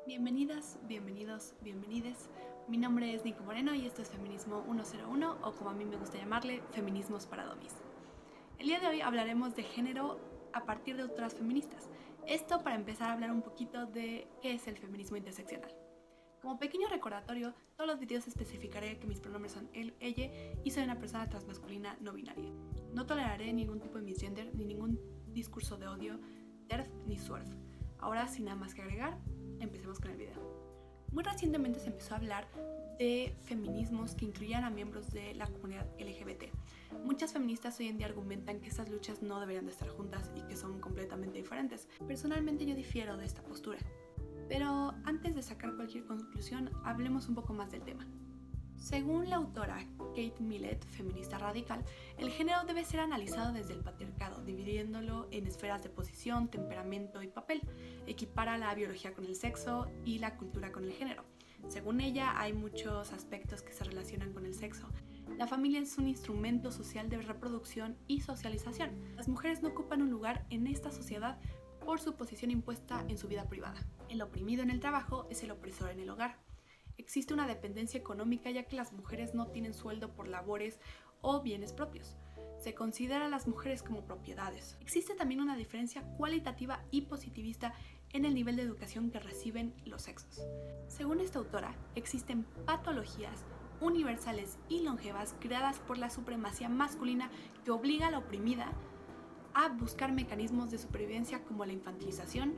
Bienvenidas, bienvenidos, bienvenides. Mi nombre es Nico Moreno y esto es Feminismo 101 o como a mí me gusta llamarle, Feminismos para Domis. El día de hoy hablaremos de género a partir de autoras feministas. Esto para empezar a hablar un poquito de qué es el feminismo interseccional. Como pequeño recordatorio, todos los videos especificaré que mis pronombres son él, ella y soy una persona transmasculina no binaria. No toleraré ningún tipo de misgender ni ningún discurso de odio, TERF ni SWERF. Ahora, sin nada más que agregar, empecemos con el video. Muy recientemente se empezó a hablar de feminismos que incluían a miembros de la comunidad LGBT. Muchas feministas hoy en día argumentan que estas luchas no deberían de estar juntas y que son completamente diferentes. Personalmente yo difiero de esta postura. Pero antes de sacar cualquier conclusión, hablemos un poco más del tema. Según la autora Kate Millett, feminista radical, el género debe ser analizado desde el patriarcado, dividiéndolo en esferas de posición, temperamento y papel. Equipara la biología con el sexo y la cultura con el género. Según ella, hay muchos aspectos que se relacionan con el sexo. La familia es un instrumento social de reproducción y socialización. Las mujeres no ocupan un lugar en esta sociedad por su posición impuesta en su vida privada. El oprimido en el trabajo es el opresor en el hogar. Existe una dependencia económica ya que las mujeres no tienen sueldo por labores o bienes propios. Se considera a las mujeres como propiedades. Existe también una diferencia cualitativa y positivista en el nivel de educación que reciben los sexos. Según esta autora, existen patologías universales y longevas creadas por la supremacía masculina que obliga a la oprimida a buscar mecanismos de supervivencia como la infantilización,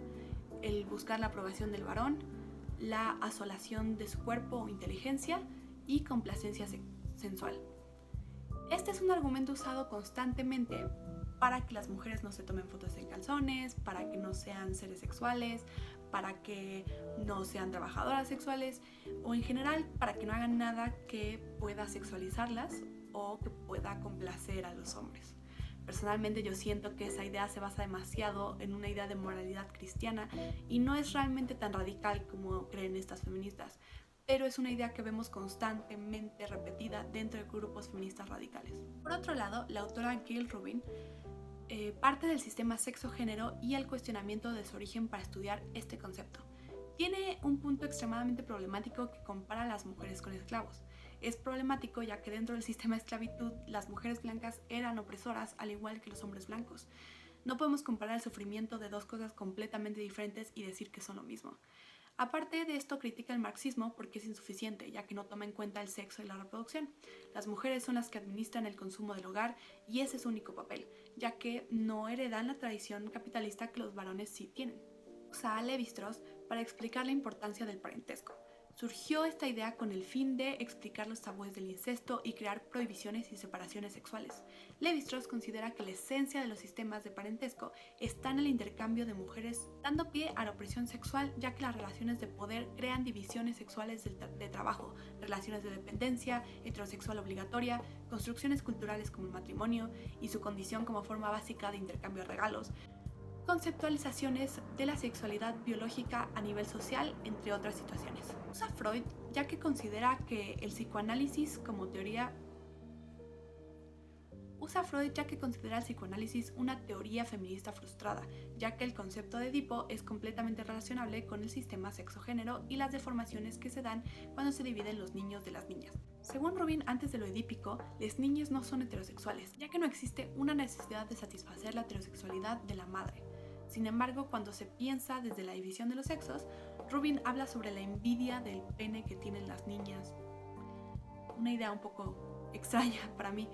el buscar la aprobación del varón, la asolación de su cuerpo o inteligencia y complacencia sensual. Este es un argumento usado constantemente para que las mujeres no se tomen fotos en calzones, para que no sean seres sexuales, para que no sean trabajadoras sexuales o en general para que no hagan nada que pueda sexualizarlas o que pueda complacer a los hombres. Personalmente yo siento que esa idea se basa demasiado en una idea de moralidad cristiana y no es realmente tan radical como creen estas feministas, pero es una idea que vemos constantemente repetida dentro de grupos feministas radicales. Por otro lado, la autora Gayle Rubin parte del sistema sexo-género y el cuestionamiento de su origen para estudiar este concepto. Tiene un punto extremadamente problemático que compara a las mujeres con esclavos. Es problemático ya que dentro del sistema de esclavitud las mujeres blancas eran opresoras al igual que los hombres blancos. No podemos comparar el sufrimiento de dos cosas completamente diferentes y decir que son lo mismo. Aparte de esto, critica el marxismo porque es insuficiente, ya que no toma en cuenta el sexo y la reproducción. Las mujeres son las que administran el consumo del hogar y ese es su único papel, ya que no heredan la tradición capitalista que los varones sí tienen. Usa a Lévi-Strauss para explicar la importancia del parentesco. Surgió esta idea con el fin de explicar los tabúes del incesto y crear prohibiciones y separaciones sexuales. Lévi-Strauss considera que la esencia de los sistemas de parentesco está en el intercambio de mujeres, dando pie a la opresión sexual, ya que las relaciones de poder crean divisiones sexuales de trabajo, relaciones de dependencia, heterosexual obligatoria, construcciones culturales como el matrimonio y su condición como forma básica de intercambio de regalos, conceptualizaciones de la sexualidad biológica a nivel social, entre otras situaciones. Usa Freud ya que considera que el psicoanálisis como teoría una teoría feminista frustrada, ya que el concepto de Edipo es completamente relacionable con el sistema sexo-género y las deformaciones que se dan cuando se dividen los niños de las niñas. Según Rubin, antes de lo edípico, los niños no son heterosexuales, ya que no existe una necesidad de satisfacer la heterosexualidad de la madre. Sin embargo, cuando se piensa desde la división de los sexos, Rubin habla sobre la envidia del pene que tienen las niñas. Una idea un poco extraña para mí,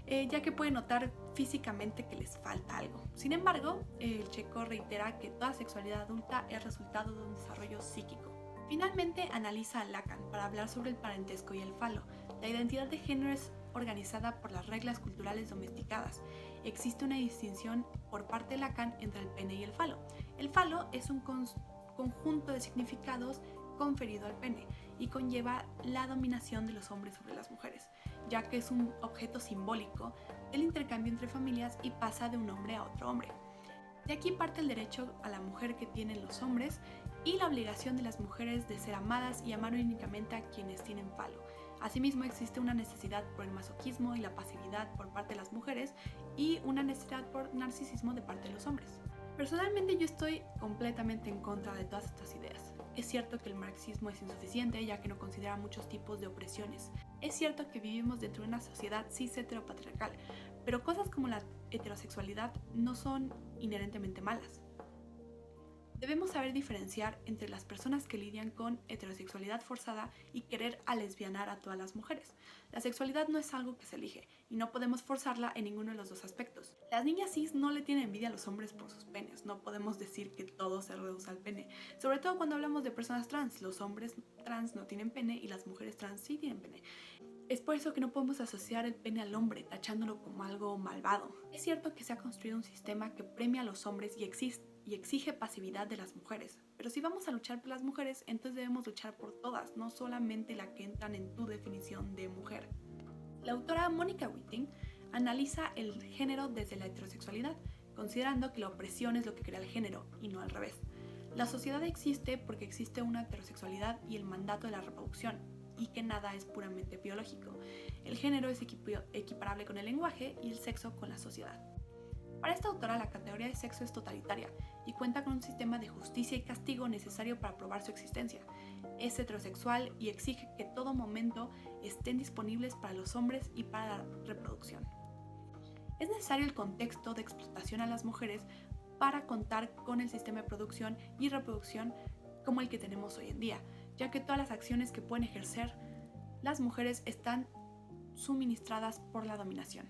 ya que puede notar físicamente que les falta algo. Sin embargo, el checo reitera que toda sexualidad adulta es resultado de un desarrollo psíquico. Finalmente, analiza a Lacan para hablar sobre el parentesco y el falo. La identidad de género es organizada por las reglas culturales domesticadas. Existe una distinción por parte de Lacan entre el pene y el falo. El falo es un conjunto de significados conferido al pene y conlleva la dominación de los hombres sobre las mujeres, ya que es un objeto simbólico del intercambio entre familias y pasa de un hombre a otro hombre. De aquí parte el derecho a la mujer que tienen los hombres y la obligación de las mujeres de ser amadas y amar únicamente a quienes tienen falo. Asimismo, existe una necesidad por el masoquismo y la pasividad por parte de las mujeres y una necesidad por narcisismo de parte de los hombres. Personalmente yo estoy completamente en contra de todas estas ideas. es cierto que el marxismo es insuficiente ya que no considera muchos tipos de opresiones. Es cierto que vivimos dentro de una sociedad cis heteropatriarcal, pero cosas como la heterosexualidad no son inherentemente malas. Debemos saber diferenciar entre las personas que lidian con heterosexualidad forzada y querer alesbianar a todas las mujeres. La sexualidad no es algo que se elige y no podemos forzarla en ninguno de los dos aspectos. Las niñas cis no le tienen envidia a los hombres por sus penes, no podemos decir que todo se reduce al pene. Sobre todo cuando hablamos de personas trans, los hombres trans no tienen pene y las mujeres trans sí tienen pene. Es por eso que no podemos asociar el pene al hombre, tachándolo como algo malvado. Es cierto que se ha construido un sistema que premia a los hombres y exige pasividad de las mujeres. Pero si vamos a luchar por las mujeres, entonces debemos luchar por todas, no solamente las que entran en tu definición de mujer. La autora Mónica Witting analiza el género desde la heterosexualidad, considerando que la opresión es lo que crea el género y no al revés. La sociedad existe porque existe una heterosexualidad y el mandato de la reproducción, y que nada es puramente biológico. El género es equiparable con el lenguaje y el sexo con la sociedad. Para esta autora, la categoría de sexo es totalitaria y cuenta con un sistema de justicia y castigo necesario para probar su existencia. Es heterosexual y exige que todo momento estén disponibles para los hombres y para la reproducción. Es necesario el contexto de explotación a las mujeres para contar con el sistema de producción y reproducción como el que tenemos hoy en día, ya que todas las acciones que pueden ejercer las mujeres están suministradas por la dominación.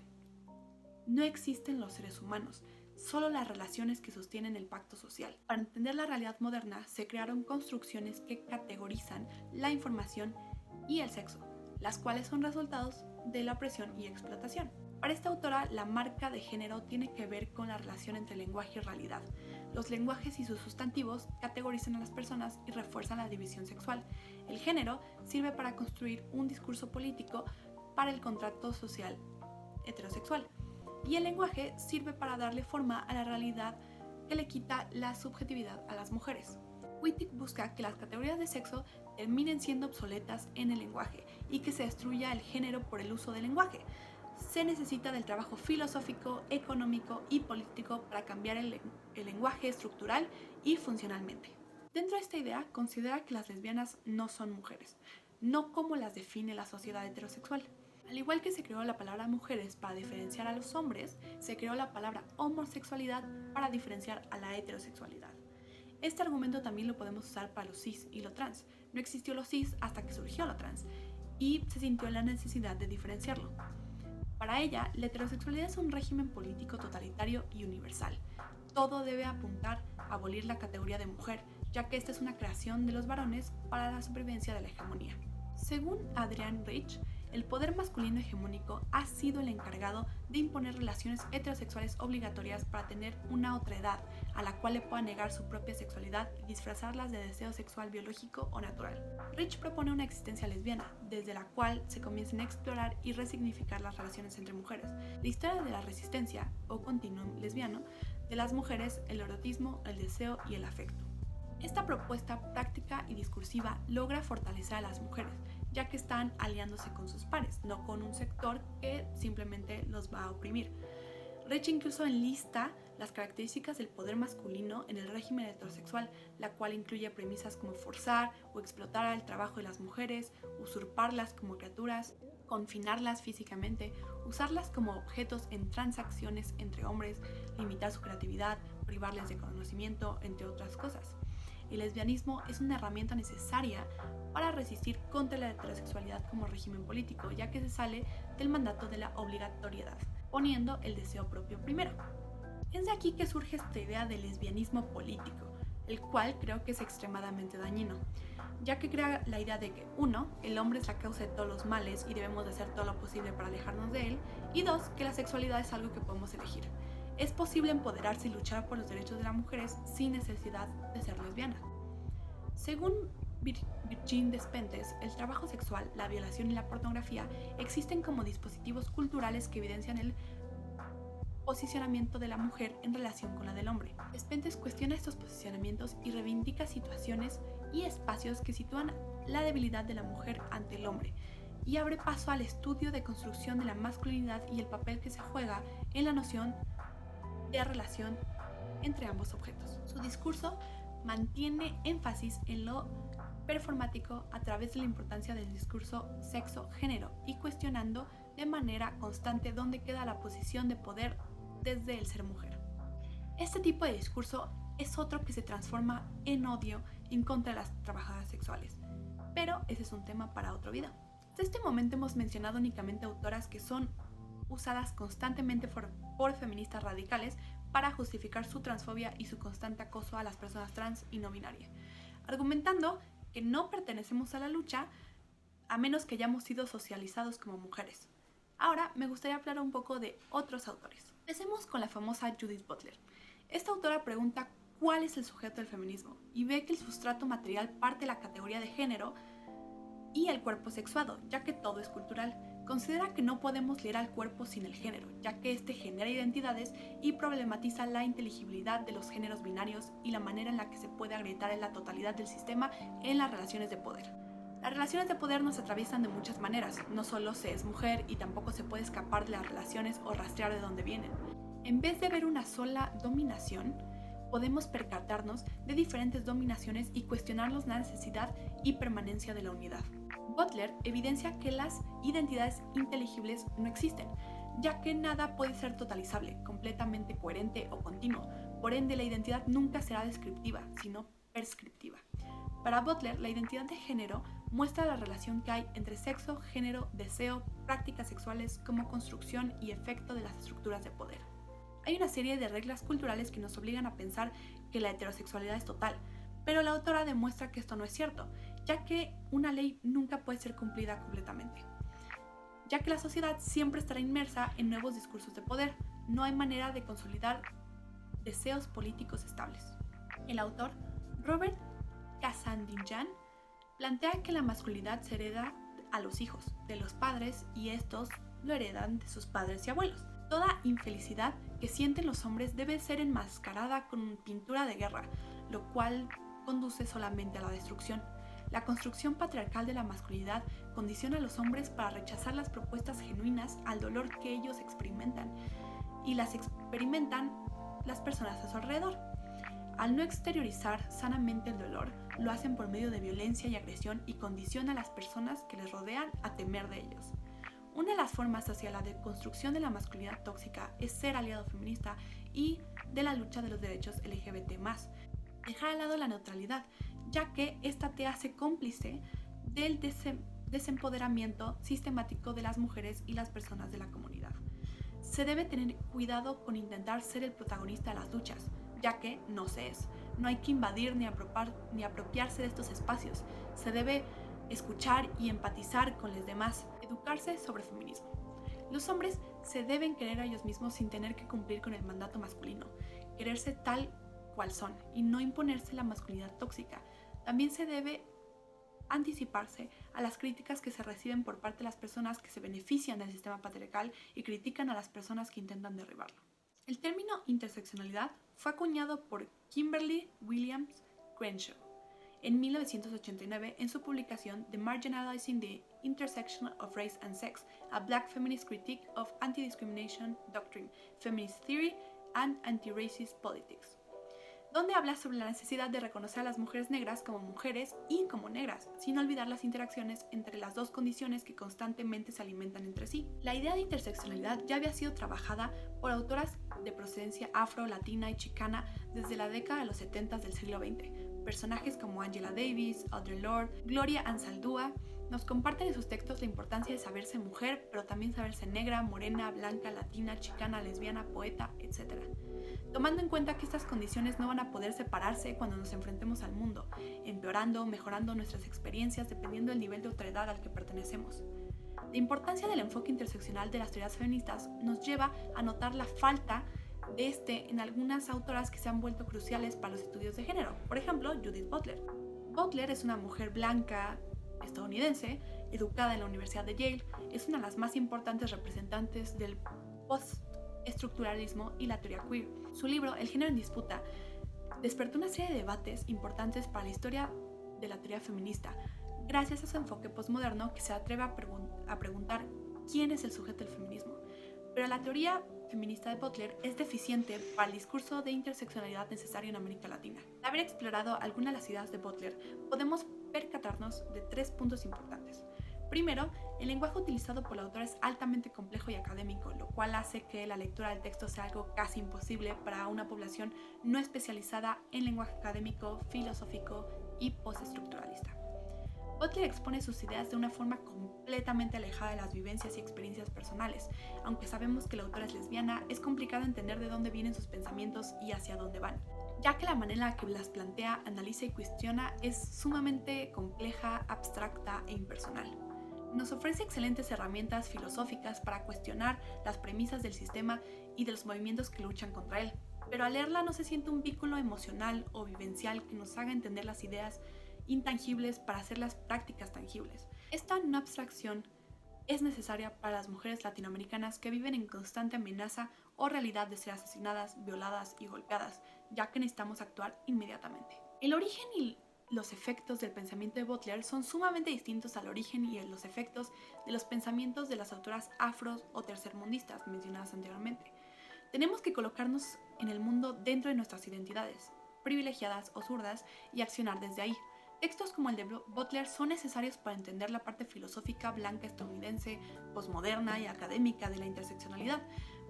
No existen los seres humanos, solo las relaciones que sostienen el pacto social. Para entender la realidad moderna, se crearon construcciones que categorizan la información y el sexo, las cuales son resultados de la opresión y explotación. Para esta autora, la marca de género tiene que ver con la relación entre lenguaje y realidad. Los lenguajes y sus sustantivos categorizan a las personas y refuerzan la división sexual. El género sirve para construir un discurso político para el contrato social heterosexual. Y el lenguaje sirve para darle forma a la realidad que le quita la subjetividad a las mujeres. Wittig busca que las categorías de sexo terminen siendo obsoletas en el lenguaje y que se destruya el género por el uso del lenguaje. Se necesita del trabajo filosófico, económico y político para cambiar el lenguaje estructural y funcionalmente. Dentro de esta idea, considera que las lesbianas no son mujeres, no como las define la sociedad heterosexual. Al igual que se creó la palabra mujeres para diferenciar a los hombres, se creó la palabra homosexualidad para diferenciar a la heterosexualidad. Este argumento también lo podemos usar para lo cis y lo trans. No existió lo cis hasta que surgió lo trans y se sintió la necesidad de diferenciarlo. Para ella, la heterosexualidad es un régimen político totalitario y universal. Todo debe apuntar a abolir la categoría de mujer, ya que esta es una creación de los varones para la supervivencia de la hegemonía. Según Adrienne Rich, el poder masculino hegemónico ha sido el encargado de imponer relaciones heterosexuales obligatorias para tener una otra edad a la cual le pueda negar su propia sexualidad y disfrazarlas de deseo sexual biológico o natural. Rich propone una existencia lesbiana, desde la cual se comiencen a explorar y resignificar las relaciones entre mujeres, la historia de la resistencia o continuum lesbiano de las mujeres, el erotismo, el deseo y el afecto. Esta propuesta práctica y discursiva logra fortalecer a las mujeres, ya que están aliándose con sus pares, no con un sector que simplemente los va a oprimir. Rich incluso enlista las características del poder masculino en el régimen heterosexual, la cual incluye premisas como forzar o explotar al trabajo de las mujeres, usurparlas como criaturas, confinarlas físicamente, usarlas como objetos en transacciones entre hombres, limitar su creatividad, privarles de conocimiento, entre otras cosas. El lesbianismo es una herramienta necesaria para resistir contra la heterosexualidad como régimen político, ya que se sale del mandato de la obligatoriedad, poniendo el deseo propio primero. Es de aquí que surge esta idea del lesbianismo político, el cual creo que es extremadamente dañino, ya que crea la idea de que 1. El hombre es la causa de todos los males y debemos de hacer todo lo posible para alejarnos de él, y 2. Que la sexualidad es algo que podemos elegir. Es posible empoderarse y luchar por los derechos de las mujeres sin necesidad de ser lesbiana. Según Virginie Despentes, el trabajo sexual, la violación y la pornografía existen como dispositivos culturales que evidencian el posicionamiento de la mujer en relación con la del hombre. Despentes cuestiona estos posicionamientos y reivindica situaciones y espacios que sitúan la debilidad de la mujer ante el hombre, y abre paso al estudio de construcción de la masculinidad y el papel que se juega en la noción de relación entre ambos objetos. Su discurso mantiene énfasis en lo performático a través de la importancia del discurso sexo-género y cuestionando de manera constante dónde queda la posición de poder desde el ser mujer. Este tipo de discurso es otro que se transforma en odio en contra de las trabajadoras sexuales, pero ese es un tema para otro video. Hasta este momento hemos mencionado únicamente autoras que son usadas constantemente por feministas radicales para justificar su transfobia y su constante acoso a las personas trans y no binarias, argumentando que no pertenecemos a la lucha a menos que hayamos sido socializados como mujeres. Ahora me gustaría hablar un poco de otros autores. Empecemos con la famosa Judith Butler. Esta autora pregunta cuál es el sujeto del feminismo y ve que el sustrato material parte de la categoría de género y el cuerpo sexuado, ya que todo es cultural. Considera que no podemos leer al cuerpo sin el género, ya que este genera identidades y problematiza la inteligibilidad de los géneros binarios y la manera en la que se puede agrietar en la totalidad del sistema en las relaciones de poder. Las relaciones de poder nos atraviesan de muchas maneras, no solo se es mujer y tampoco se puede escapar de las relaciones o rastrear de dónde vienen. En vez de ver una sola dominación, podemos percatarnos de diferentes dominaciones y cuestionarnos la necesidad y permanencia de la unidad. Butler evidencia que las identidades inteligibles no existen, ya que nada puede ser totalizable, completamente coherente o continuo. Por ende, la identidad nunca será descriptiva, sino prescriptiva. Para Butler, la identidad de género muestra la relación que hay entre sexo, género, deseo, prácticas sexuales como construcción y efecto de las estructuras de poder. Hay una serie de reglas culturales que nos obligan a pensar que la heterosexualidad es total, pero la autora demuestra que esto no es cierto, ya que una ley nunca puede ser cumplida completamente, ya que la sociedad siempre estará inmersa en nuevos discursos de poder. No hay manera de consolidar deseos políticos estables. El autor, Robert Kazanjian, plantea que la masculinidad se hereda a los hijos de los padres y estos lo heredan de sus padres y abuelos. Toda infelicidad que sienten los hombres debe ser enmascarada con pintura de guerra, lo cual conduce solamente a la destrucción. La construcción patriarcal de la masculinidad condiciona a los hombres para rechazar las propuestas genuinas al dolor que ellos experimentan, y las experimentan las personas a su alrededor. Al no exteriorizar sanamente el dolor, lo hacen por medio de violencia y agresión y condiciona a las personas que les rodean a temer de ellos. Una de las formas hacia la deconstrucción de la masculinidad tóxica es ser aliado feminista y de la lucha de los derechos LGBT+. Dejar al lado la neutralidad, ya que esta te hace cómplice del desempoderamiento sistemático de las mujeres y las personas de la comunidad. Se debe tener cuidado con intentar ser el protagonista de las luchas, ya que no se es. No hay que invadir ni apropiarse de estos espacios. Se debe escuchar y empatizar con los demás, educarse sobre feminismo. Los hombres se deben querer a ellos mismos sin tener que cumplir con el mandato masculino, quererse tal cual son y no imponerse la masculinidad tóxica. También se debe anticiparse a las críticas que se reciben por parte de las personas que se benefician del sistema patriarcal y critican a las personas que intentan derribarlo. El término interseccionalidad fue acuñado por Kimberly Williams Crenshaw en 1989 en su publicación The Marginalizing the Intersection of Race and Sex, a Black Feminist Critique of Anti-Discrimination Doctrine, Feminist Theory and Anti-Racist Politics, donde habla sobre la necesidad de reconocer a las mujeres negras como mujeres y como negras, sin olvidar las interacciones entre las dos condiciones que constantemente se alimentan entre sí. La idea de interseccionalidad ya había sido trabajada por autoras de procedencia afro, latina y chicana desde la década de los 70 del siglo XX. Personajes como Angela Davis, Audre Lorde, Gloria Anzaldúa nos comparten en sus textos la importancia de saberse mujer, pero también saberse negra, morena, blanca, latina, chicana, lesbiana, poeta, etc. Tomando en cuenta que estas condiciones no van a poder separarse cuando nos enfrentemos al mundo, empeorando o mejorando nuestras experiencias dependiendo del nivel de otredad al que pertenecemos. La importancia del enfoque interseccional de las teorías feministas nos lleva a notar la falta de este en algunas autoras que se han vuelto cruciales para los estudios de género. Por ejemplo, Judith Butler. Butler es una mujer blanca, estadounidense, educada en la Universidad de Yale, es una de las más importantes representantes del postestructuralismo y la teoría queer. Su libro, El género en disputa, despertó una serie de debates importantes para la historia de la teoría feminista, gracias a su enfoque postmoderno que se atreve a preguntar quién es el sujeto del feminismo. Pero la teoría feminista de Butler es deficiente para el discurso de interseccionalidad necesario en América Latina. Al haber explorado algunas de las ideas de Butler, podemos percatarnos de 3 puntos importantes. Primero, el lenguaje utilizado por la autora es altamente complejo y académico, lo cual hace que la lectura del texto sea algo casi imposible para una población no especializada en lenguaje académico, filosófico y postestructuralista. Butler expone sus ideas de una forma completamente alejada de las vivencias y experiencias personales. Aunque sabemos que la autora es lesbiana, es complicado entender de dónde vienen sus pensamientos y hacia dónde van, ya que la manera en la que las plantea, analiza y cuestiona es sumamente compleja, abstracta e impersonal. Nos ofrece excelentes herramientas filosóficas para cuestionar las premisas del sistema y de los movimientos que luchan contra él, pero al leerla no se siente un vínculo emocional o vivencial que nos haga entender las ideas intangibles para hacerlas prácticas tangibles. Esta no abstracción es necesaria para las mujeres latinoamericanas que viven en constante amenaza o realidad de ser asesinadas, violadas y golpeadas, ya que necesitamos actuar inmediatamente. El origen y los efectos del pensamiento de Butler son sumamente distintos al origen y los efectos de los pensamientos de las autoras afros o tercermundistas mencionadas anteriormente. Tenemos que colocarnos en el mundo dentro de nuestras identidades, privilegiadas o zurdas, y accionar desde ahí. Textos como el de Butler son necesarios para entender la parte filosófica blanca estadounidense, posmoderna y académica de la interseccionalidad,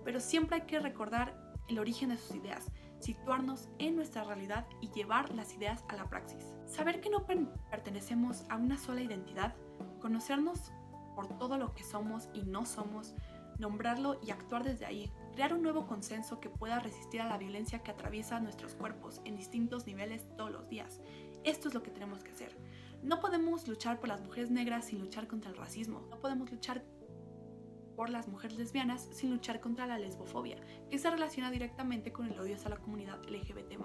pero siempre hay que recordar el origen de sus ideas, situarnos en nuestra realidad y llevar las ideas a la praxis. Saber que no pertenecemos a una sola identidad, conocernos por todo lo que somos y no somos, nombrarlo y actuar desde ahí, crear un nuevo consenso que pueda resistir a la violencia que atraviesa nuestros cuerpos en distintos niveles todos los días. Esto es lo que tenemos que hacer. No podemos luchar por las mujeres negras sin luchar contra el racismo. No podemos luchar por las mujeres lesbianas sin luchar contra la lesbofobia, que se relaciona directamente con el odio hacia la comunidad LGBT+.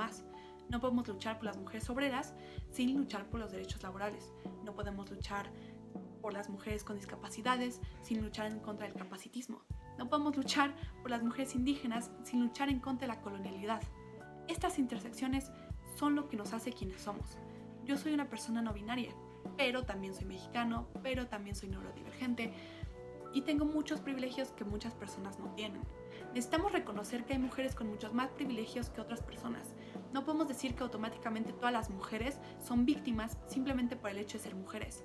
No podemos luchar por las mujeres obreras sin luchar por los derechos laborales. No podemos luchar por las mujeres con discapacidades sin luchar en contra del capacitismo. No podemos luchar por las mujeres indígenas sin luchar en contra de la colonialidad. Estas intersecciones son lo que nos hace quienes somos. Yo soy una persona no binaria, pero también soy mexicano, pero también soy neurodivergente y tengo muchos privilegios que muchas personas no tienen. Necesitamos reconocer que hay mujeres con muchos más privilegios que otras personas. No podemos decir que automáticamente todas las mujeres son víctimas simplemente por el hecho de ser mujeres.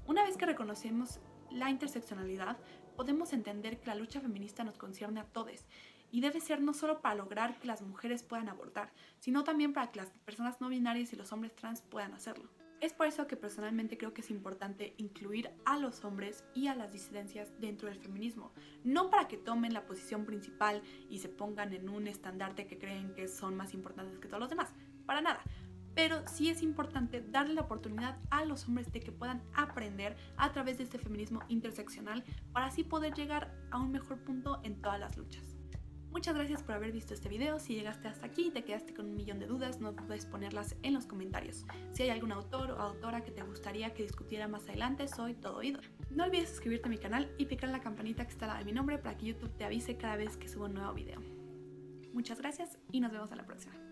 Una vez que reconocemos la interseccionalidad, podemos entender que la lucha feminista nos concierne a todos y debe ser no solo para lograr que las mujeres puedan abortar, sino también para que las personas no binarias y los hombres trans puedan hacerlo. Es por eso que personalmente creo que es importante incluir a los hombres y a las disidencias dentro del feminismo, no para que tomen la posición principal y se pongan en un estandarte que creen que son más importantes que todos los demás, para nada. Pero sí es importante darle la oportunidad a los hombres de que puedan aprender a través de este feminismo interseccional para así poder llegar a un mejor punto en todas las luchas. Muchas gracias por haber visto este video. Si llegaste hasta aquí y te quedaste con un millón de dudas, no dudes ponerlas en los comentarios. Si hay algún autor o autora que te gustaría que discutiera más adelante, soy todo oído. No olvides suscribirte a mi canal y picar la campanita que está al lado de mi nombre para que YouTube te avise cada vez que subo un nuevo video. Muchas gracias y nos vemos a la próxima.